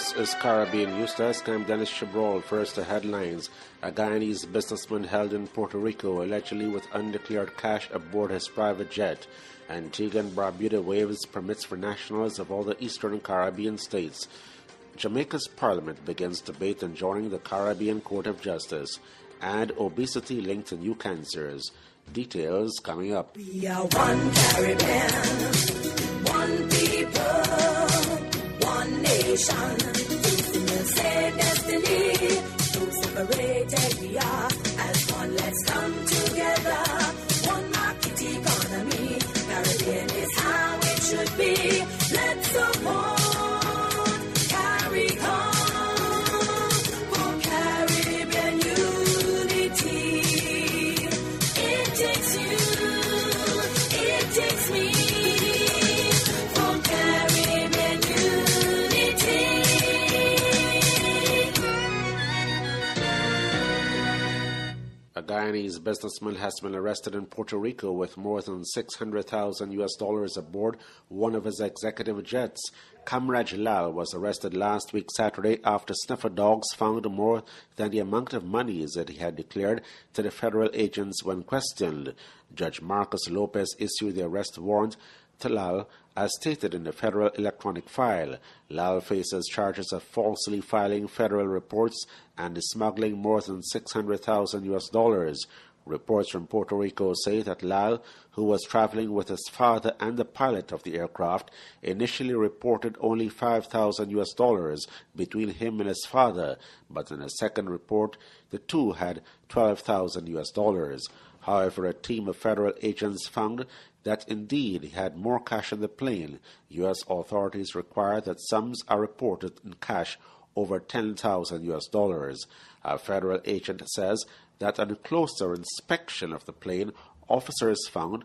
This is Caribbean News Desk. I'm Dennis Chabrol. First, the headlines. A Guyanese businessman held in Puerto Rico, allegedly with undeclared cash aboard his private jet. Antigua and Barbuda waives permits for nationals of all the Eastern Caribbean states. Jamaica's parliament begins debate on joining the Caribbean Court of Justice. And obesity linked to new cancers. Details coming up. We are one Caribbean, one people, one nation. Facing the same destiny. So separated we are. As one, let's come together. One market economy. Caribbean is how it should be. Let's support. Carry on for Caribbean unity. It takes you, it takes me for Caribbean unity. A Guyanese businessman has been arrested in Puerto Rico with more than $600,000 aboard one of his executive jets. Kamraj Lal was arrested last week Saturday after sniffer dogs found more than the amount of monies that he had declared to the federal agents when questioned. Judge Marcus Lopez issued the arrest warrant to Lal, as stated in the federal electronic file. Lal faces charges of falsely filing federal reports and smuggling more than $600,000. Reports from Puerto Rico say that Lal, who was traveling with his father and the pilot of the aircraft, initially reported only $5,000 between him and his father, but in a second report, the two had $12,000. However, a team of federal agents found that indeed he had more cash in the plane. U.S. authorities require that sums are reported in cash over $10,000. A federal agent says that on a closer inspection of the plane, officers found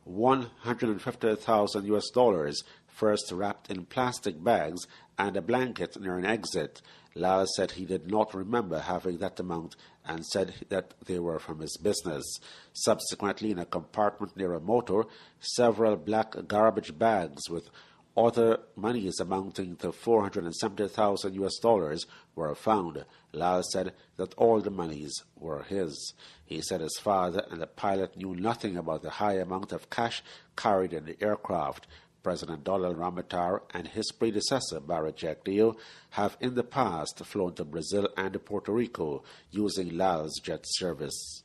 $150,000 first wrapped in plastic bags and a blanket near an exit. Lal said he did not remember having that amount and said that they were from his business. Subsequently, in a compartment near a motor, several black garbage bags with other monies amounting to $470,000 were found. Lal said that all the monies were his. He said his father and the pilot knew nothing about the high amount of cash carried in the aircraft. President Donald Ramotar and his predecessor, Barry Jagdeo, have in the past flown to Brazil and Puerto Rico using Lal's jet service.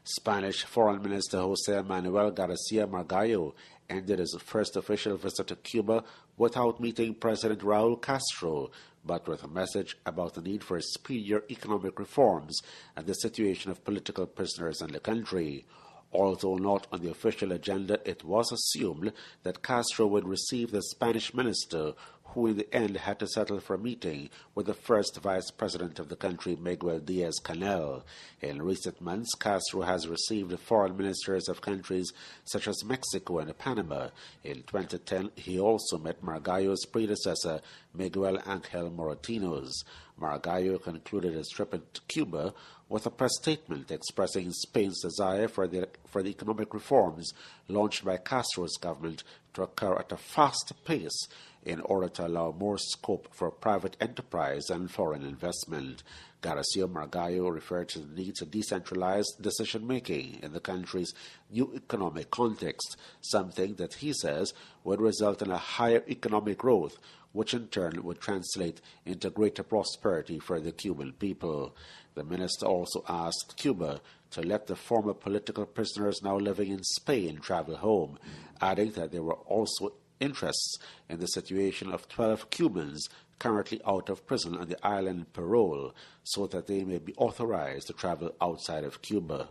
Spanish Foreign Minister José Manuel García Margallo ended his first official visit to Cuba without meeting President Raúl Castro, but with a message about the need for speedier economic reforms and the situation of political prisoners in the country. Although not on the official agenda, it was assumed that Castro would receive the Spanish minister, who in the end had to settle for a meeting with the first vice president of the country, Miguel Díaz-Canel. In recent months, Castro has received the foreign ministers of countries such as Mexico and Panama. In 2010, he also met Margallo's predecessor, Miguel Ángel Moratinos. Margallo concluded his trip to Cuba with a press statement expressing Spain's desire for the economic reforms launched by Castro's government to occur at a faster pace in order to allow more scope for private enterprise and foreign investment. García Margallo referred to the need to decentralize decision-making in the country's new economic context, something that he says would result in a higher economic growth, which in turn would translate into greater prosperity for the Cuban people. The minister also asked Cuba to let the former political prisoners now living in Spain travel home, adding that there were also interests in the situation of 12 Cubans currently out of prison on the island parole, so that they may be authorized to travel outside of Cuba.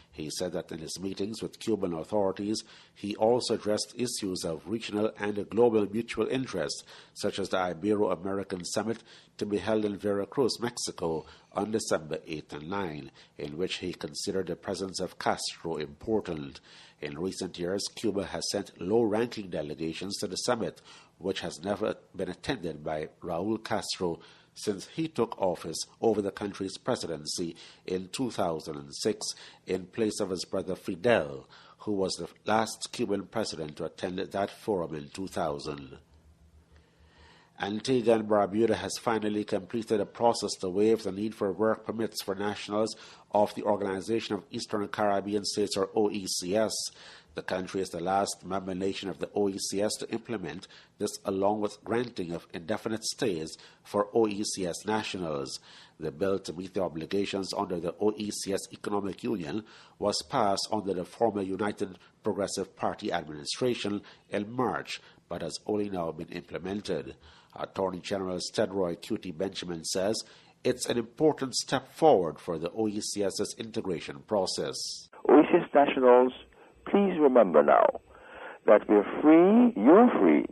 He said that in his meetings with Cuban authorities, he also addressed issues of regional and global mutual interest, such as the Ibero-American Summit to be held in Veracruz, Mexico, on December 8 and 9, in which he considered the presence of Castro important. In recent years, Cuba has sent low-ranking delegations to the summit, which has never been attended by Raúl Castro since he took office over the country's presidency in 2006 in place of his brother Fidel, who was the last Cuban president to attend that forum in 2000. Antigua and Barbuda has finally completed a process to waive the need for work permits for nationals of the Organization of Eastern Caribbean States, or OECS. The country is the last member nation of the OECS to implement this, along with granting of indefinite stays for OECS nationals. The bill to meet the obligations under the OECS Economic Union was passed under the former United Progressive Party administration in March, but has only now been implemented. Attorney General Stedroy Cutie Benjamin says it's an important step forward for the OECS's integration process. OECS nationals, please remember now that we're free, you're free,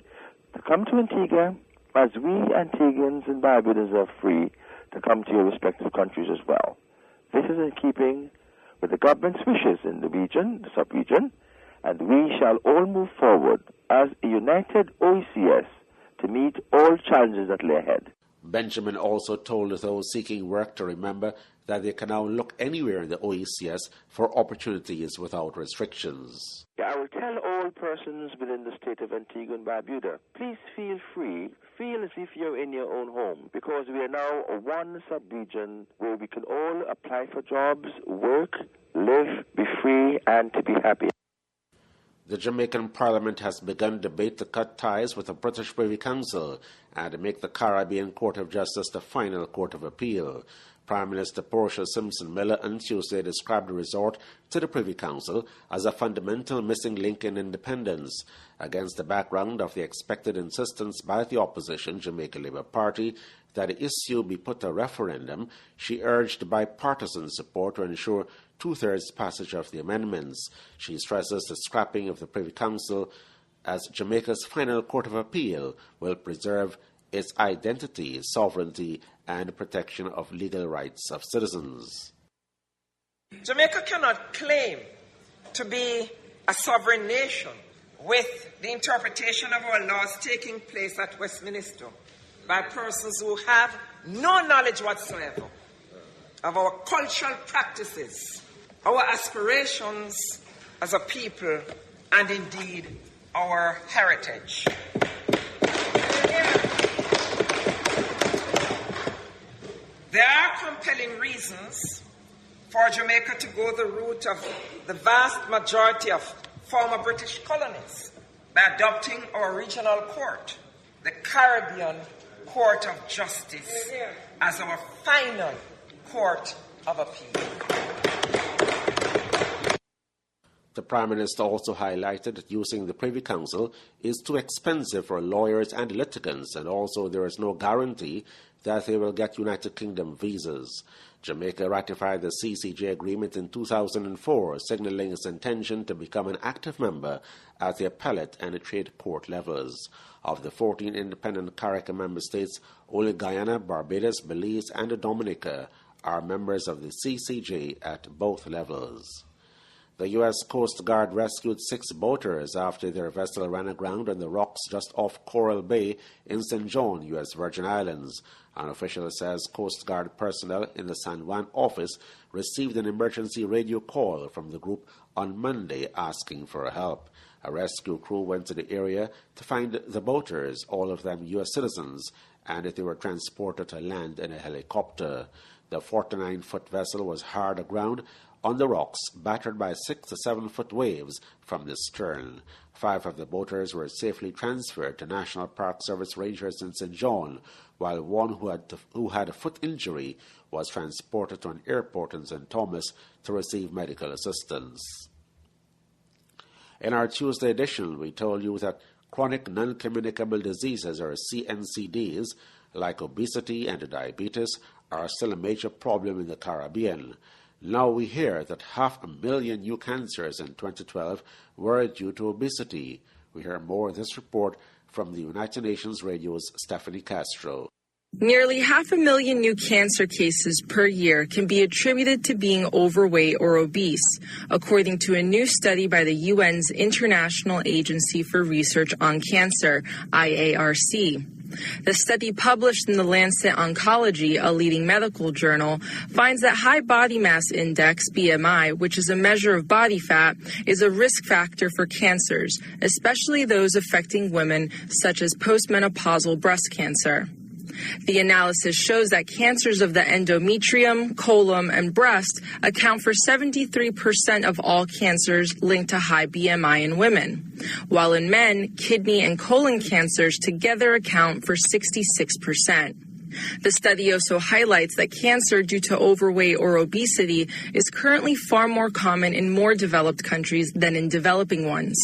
to come to Antigua as we Antiguans and Barbudans are free to come to your respective countries as well. This is in keeping with the government's wishes in the region, the sub-region, and we shall all move forward as a united OECS to meet all challenges that lay ahead. Benjamin also told those seeking work to remember that they can now look anywhere in the OECS for opportunities without restrictions. I will tell all persons within the state of Antigua and Barbuda, please feel free, feel as if you're in your own home, because we are now a one sub-region where we can all apply for jobs, work, live, be free, and to be happy. The Jamaican Parliament has begun debate to cut ties with the British Privy Council and make the Caribbean Court of Justice the final court of appeal. Prime Minister Portia Simpson Miller on Tuesday described the resort to the Privy Council as a fundamental missing link in independence. Against the background of the expected insistence by the opposition Jamaica Labour Party that the issue be put to referendum, she urged bipartisan support to ensure two-thirds passage of the amendments. She stresses the scrapping of the Privy Council as Jamaica's final court of appeal will preserve its identity, sovereignty, and protection of legal rights of citizens. Jamaica cannot claim to be a sovereign nation with the interpretation of our laws taking place at Westminster by persons who have no knowledge whatsoever of our cultural practices, our aspirations as a people, and indeed our heritage. There are compelling reasons for Jamaica to go the route of the vast majority of former British colonies by adopting our regional court, the Caribbean Court of Justice, as our final court of appeal. The Prime Minister also highlighted that using the Privy Council is too expensive for lawyers and litigants, and also there is no guarantee that they will get United Kingdom visas. Jamaica ratified the CCJ agreement in 2004, signaling its intention to become an active member at the appellate and trade court levels. Of the 14 independent CARICOM member states, only Guyana, Barbados, Belize, and Dominica are members of the CCJ at both levels. The U.S. Coast Guard rescued 6 boaters after their vessel ran aground on the rocks just off Coral Bay in St. John, U.S. Virgin Islands. An official says Coast Guard personnel in the San Juan office received an emergency radio call from the group on Monday asking for help. A rescue crew went to the area to find the boaters, all of them U.S. citizens, and they were transported to land in a helicopter. The 49-foot vessel was hard aground on the rocks, battered by 6 to 7 foot waves from the stern. 5 of the boaters were safely transferred to National Park Service rangers in St. John, while one who had a foot injury was transported to an airport in St. Thomas to receive medical assistance. In our Tuesday edition, we told you that chronic non-communicable diseases, or CNCDs, like obesity and diabetes, are still a major problem in the Caribbean. Now we hear that 500,000 new cancers in 2012 were due to obesity. We hear more of this report from the United Nations Radio's Stephanie Castro. Nearly 500,000 new cancer cases per year can be attributed to being overweight or obese, according to a new study by the UN's International Agency for Research on Cancer, IARC. The study published in the Lancet Oncology, a leading medical journal, finds that high body mass index, BMI, which is a measure of body fat, is a risk factor for cancers, especially those affecting women, such as postmenopausal breast cancer. The analysis shows that cancers of the endometrium, colon, and breast account for 73% of all cancers linked to high BMI in women, while in men, kidney and colon cancers together account for 66%. The study also highlights that cancer due to overweight or obesity is currently far more common in more developed countries than in developing ones.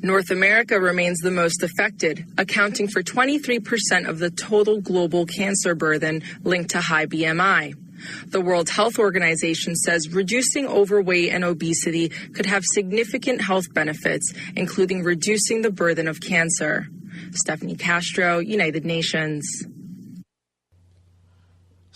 North America remains the most affected, accounting for 23% of the total global cancer burden linked to high BMI. The World Health Organization says reducing overweight and obesity could have significant health benefits, including reducing the burden of cancer. Stephanie Castro, United Nations.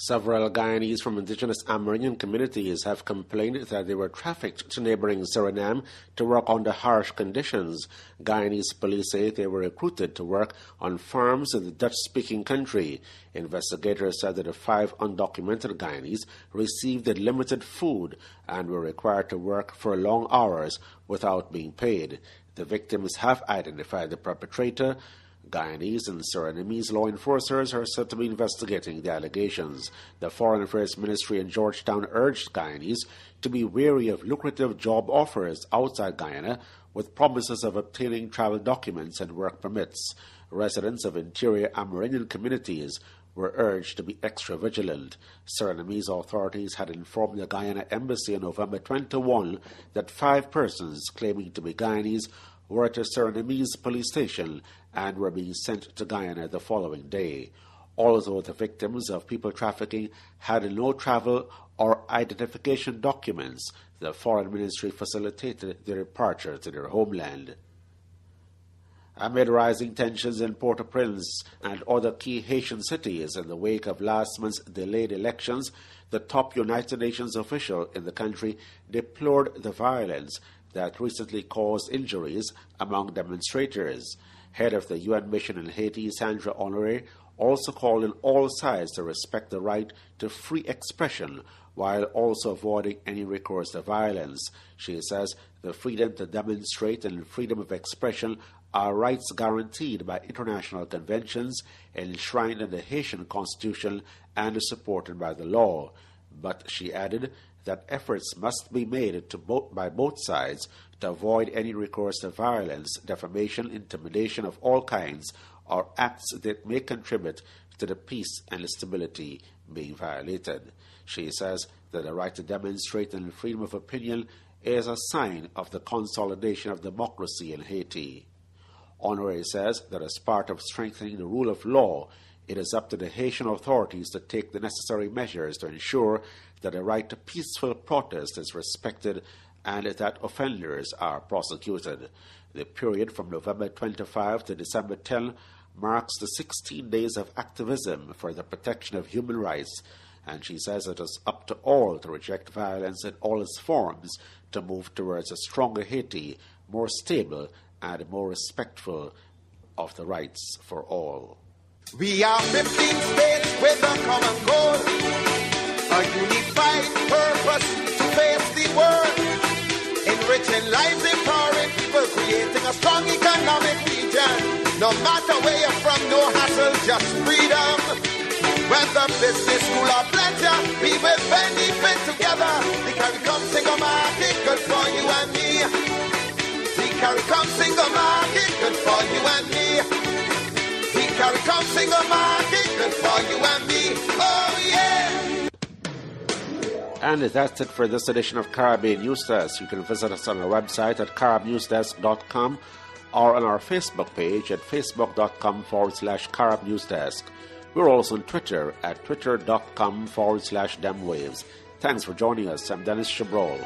Several Guyanese from Indigenous Amerindian communities have complained that they were trafficked to neighbouring Suriname to work under harsh conditions. Guyanese police say they were recruited to work on farms in the Dutch-speaking country. Investigators said that the 5 undocumented Guyanese received limited food and were required to work for long hours without being paid. The victims have identified the perpetrator. Guyanese and Surinamese law enforcers are said to be investigating the allegations. The Foreign Affairs Ministry in Georgetown urged Guyanese to be wary of lucrative job offers outside Guyana with promises of obtaining travel documents and work permits. Residents of interior Amerindian communities were urged to be extra vigilant. Surinamese authorities had informed the Guyana Embassy on November 21 that 5 persons claiming to be Guyanese were at a Surinamese police station and were being sent to Guyana the following day. Although the victims of people trafficking had no travel or identification documents, the Foreign Ministry facilitated their departure to their homeland. Amid rising tensions in Port-au-Prince and other key Haitian cities in the wake of last month's delayed elections, the top United Nations official in the country deplored the violence that recently caused injuries among demonstrators. Head of the UN mission in Haiti, Sandra Honoré, also called on all sides to respect the right to free expression while also avoiding any recourse to violence. She says the freedom to demonstrate and freedom of expression are rights guaranteed by international conventions enshrined in the Haitian Constitution and supported by the law. But she added that efforts must be made by both sides to avoid any recourse to violence, defamation, intimidation of all kinds, or acts that may contribute to the peace and stability being violated. She says that the right to demonstrate and freedom of opinion is a sign of the consolidation of democracy in Haiti. Honoré says that as part of strengthening the rule of law, it is up to the Haitian authorities to take the necessary measures to ensure that the right to peaceful protest is respected and that offenders are prosecuted. The period from November 25 to December 10 marks the 16 days of activism for the protection of human rights, and she says it is up to all to reject violence in all its forms to move towards a stronger Haiti, more stable and more respectful of the rights for all. We are 15 states with a common goal, a unified purpose to face the world, enriching lives, empowering people, creating a strong economic region. No matter where you're from, no hassle, just freedom. Whether business, school, or pleasure, we will benefit together. The CARICOM single market, good for you and me. The CARICOM single market, good for you and me. The CARICOM single market, good for you and me. Oh yeah! And that's it for this edition of Caribbean News Desk. You can visit us on our website at caribnewsdesk.com or on our Facebook page at facebook.com/caribnewsdesk. We're also on Twitter at twitter.com/demwaves. Thanks for joining us. I'm Dennis Chabrol.